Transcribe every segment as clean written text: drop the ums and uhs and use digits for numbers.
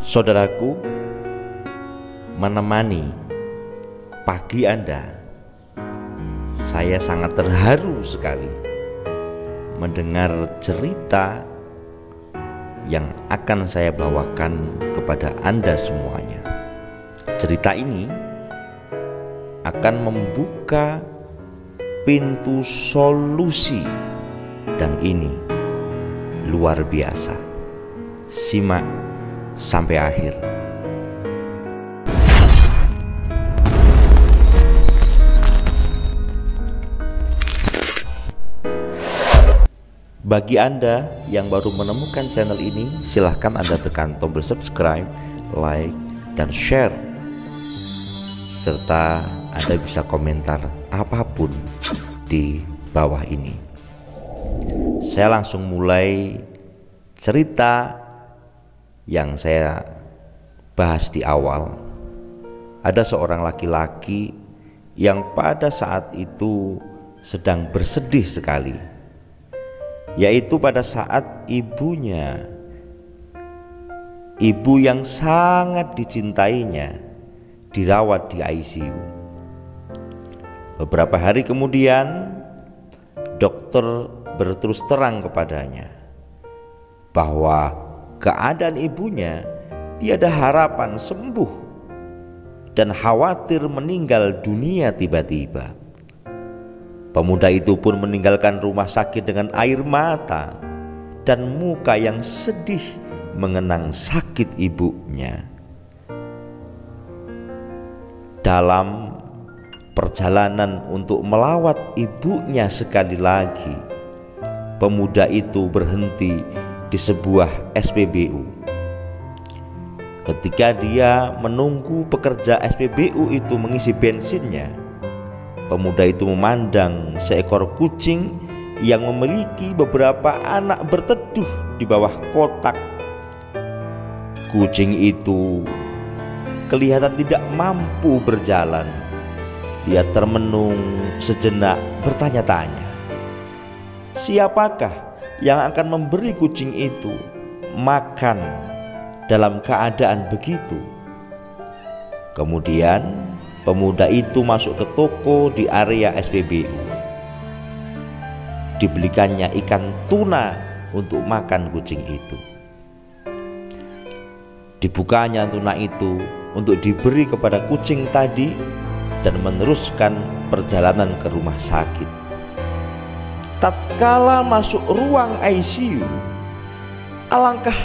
Saudaraku, menemani pagi Anda, saya sangat terharu sekali mendengar cerita yang akan saya bawakan kepada Anda semuanya. Cerita ini akan membuka pintu solusi, dan ini luar biasa. Simak sampai akhir. Bagi Anda yang baru menemukan channel ini, silahkan Anda tekan tombol subscribe, like, dan share. Serta Anda bisa komentar apapun di bawah ini. Saya langsung mulai cerita yang saya bahas di awal. Ada seorang laki-laki yang pada saat itu sedang bersedih sekali, yaitu pada saat ibunya, ibu yang sangat dicintainya, dirawat di ICU. Beberapa hari kemudian, dokter berterus terang kepadanya bahwa keadaan ibunya tiada harapan sembuh dan khawatir meninggal dunia tiba-tiba. Pemuda itu pun meninggalkan rumah sakit dengan air mata dan muka yang sedih mengenang sakit ibunya. Dalam perjalanan untuk melawat ibunya sekali lagi, pemuda itu berhenti di sebuah SPBU. Ketika dia menunggu pekerja SPBU itu mengisi bensinnya, pemuda itu memandang seekor kucing yang memiliki beberapa anak berteduh di bawah kotak. Kucing itu kelihatan tidak mampu berjalan. Dia termenung sejenak, bertanya-tanya, siapakah yang akan memberi kucing itu makan dalam keadaan begitu? Kemudian pemuda itu masuk ke toko di area SPBU. Dibelikannya ikan tuna untuk makan kucing itu. Dibukanya tuna itu untuk diberi kepada kucing tadi dan meneruskan perjalanan ke rumah sakit. Tatkala masuk ruang ICU, alangkah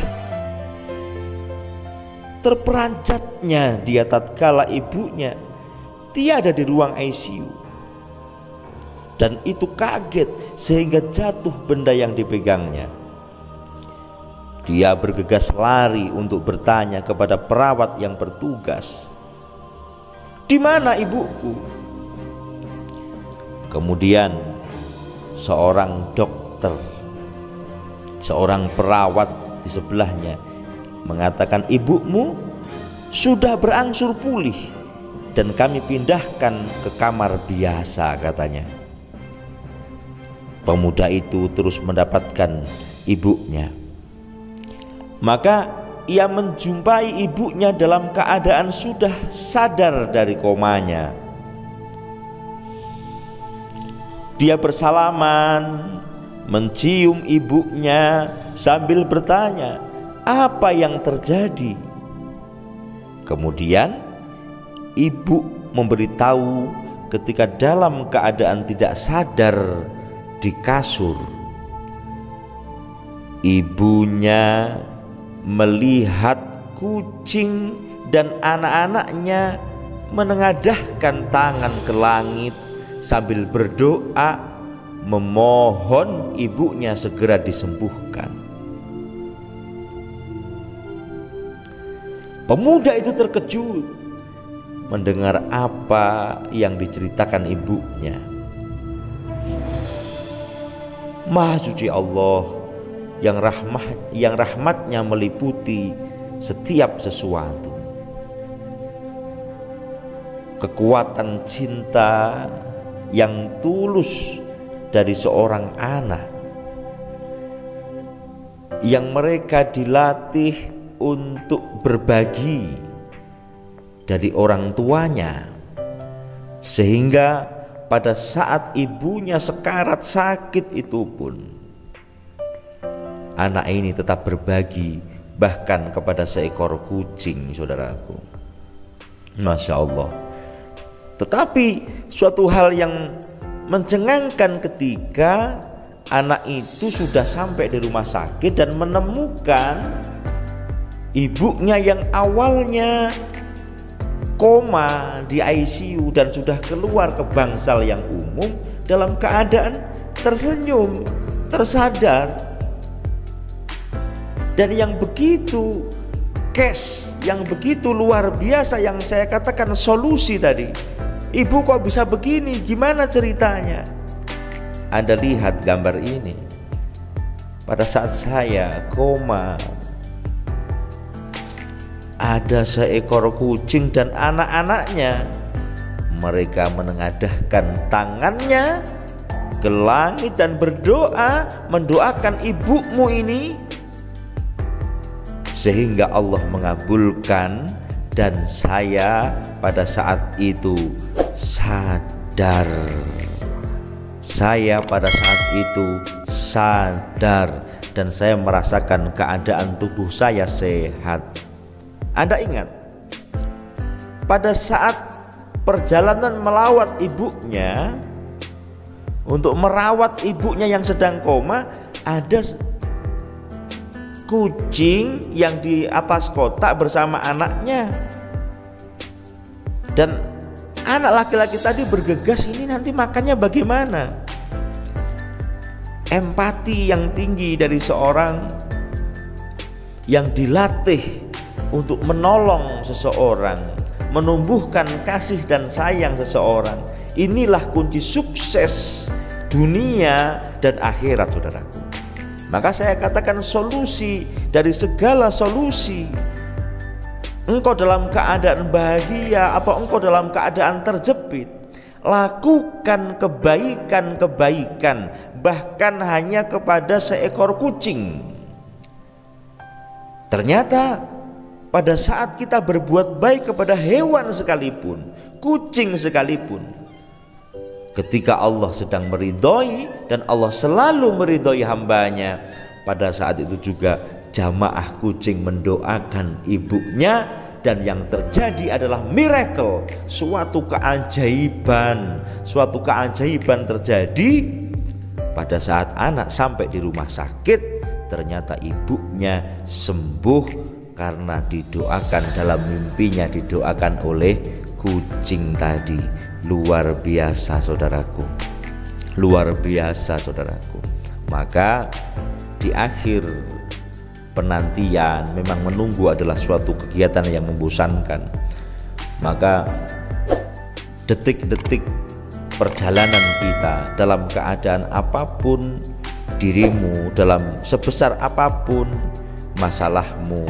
terperancatnya dia tatkala ibunya tiada di ruang ICU, dan itu kaget sehingga jatuh benda yang dipegangnya. Dia bergegas lari untuk bertanya kepada perawat yang bertugas, "Di mana ibuku?" Kemudian seorang dokter, seorang perawat di sebelahnya mengatakan, "Ibumu sudah berangsur pulih dan kami pindahkan ke kamar biasa," katanya. Pemuda itu terus mendapatkan ibunya. Maka ia menjumpai ibunya dalam keadaan sudah sadar dari komanya. Dia bersalaman, mencium ibunya sambil bertanya, "Apa yang terjadi?" Kemudian ibu memberitahu ketika dalam keadaan tidak sadar di kasur, ibunya melihat kucing dan anak-anaknya menengadahkan tangan ke langit sambil berdoa memohon ibunya segera disembuhkan. Pemuda itu terkejut mendengar apa yang diceritakan ibunya. Maha suci Allah yang rahmatnya meliputi setiap sesuatu. Kekuatan cinta yang tulus dari seorang anak yang mereka dilatih untuk berbagi dari orang tuanya, sehingga pada saat ibunya sekarat sakit itu pun anak ini tetap berbagi bahkan kepada seekor kucing, saudaraku. Masya Allah. Tetapi suatu hal yang mencengangkan ketika anak itu sudah sampai di rumah sakit dan menemukan ibunya yang awalnya koma di ICU dan sudah keluar ke bangsal yang umum dalam keadaan tersenyum, tersadar, dan yang begitu cash, yang begitu luar biasa, yang saya katakan solusi tadi. Ibu kok bisa begini, gimana ceritanya? Anda lihat gambar ini. Pada saat saya koma, ada seekor kucing dan anak-anaknya. Mereka menengadahkan tangannya ke langit dan berdoa, mendoakan ibumu ini, sehingga Allah mengabulkan. Dan saya pada saat itu sadar. Saya pada saat itu sadar dan saya merasakan keadaan tubuh saya sehat. Anda ingat, pada saat perjalanan melawat ibunya, untuk merawat ibunya yang sedang koma, ada kucing yang di atas kotak bersama anaknya, dan anak laki-laki tadi bergegas, ini nanti makannya bagaimana? Empati yang tinggi dari seorang yang dilatih untuk menolong seseorang, menumbuhkan kasih dan sayang seseorang. Inilah kunci sukses dunia dan akhirat, saudaraku. Maka saya katakan solusi dari segala solusi. Engkau dalam keadaan bahagia atau engkau dalam keadaan terjepit, lakukan kebaikan-kebaikan, bahkan hanya kepada seekor kucing. Ternyata pada saat kita berbuat baik kepada hewan sekalipun, kucing sekalipun, ketika Allah sedang meridhoi, dan Allah selalu meridhoi hambanya, pada saat itu juga jamaah kucing mendoakan ibunya, dan yang terjadi adalah miracle, suatu keajaiban terjadi. Pada saat anak sampai di rumah sakit, ternyata ibunya sembuh karena didoakan dalam mimpinya, didoakan oleh kucing tadi. Luar biasa, saudaraku. Luar biasa, saudaraku. Maka di akhir penantian memang menunggu adalah suatu kegiatan yang membosankan. Maka detik-detik perjalanan kita dalam keadaan apapun dirimu, dalam sebesar apapun masalahmu,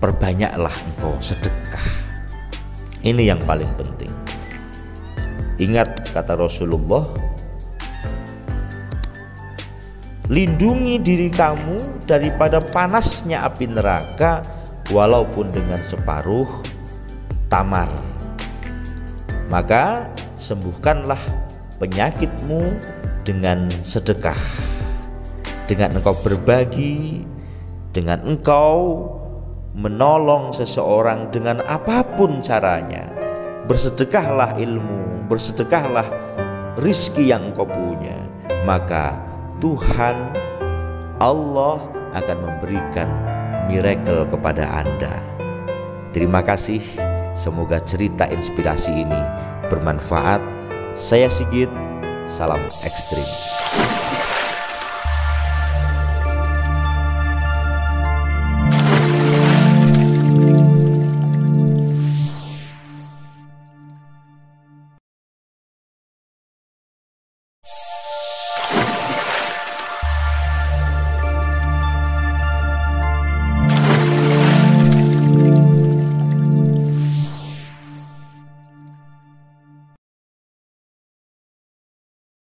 perbanyaklah engkau sedekah. Ini yang paling penting. Ingat kata Rasulullah, lindungi diri kamu daripada panasnya api neraka walaupun dengan separuh tamar. Maka sembuhkanlah penyakitmu dengan sedekah, dengan engkau berbagi, dengan engkau menolong seseorang dengan apapun caranya. Bersedekahlah ilmu, bersedekahlah rizki yang engkau punya, maka Tuhan Allah akan memberikan miracle kepada Anda. Terima kasih, semoga cerita inspirasi ini bermanfaat. Saya Sigit, salam ekstrim.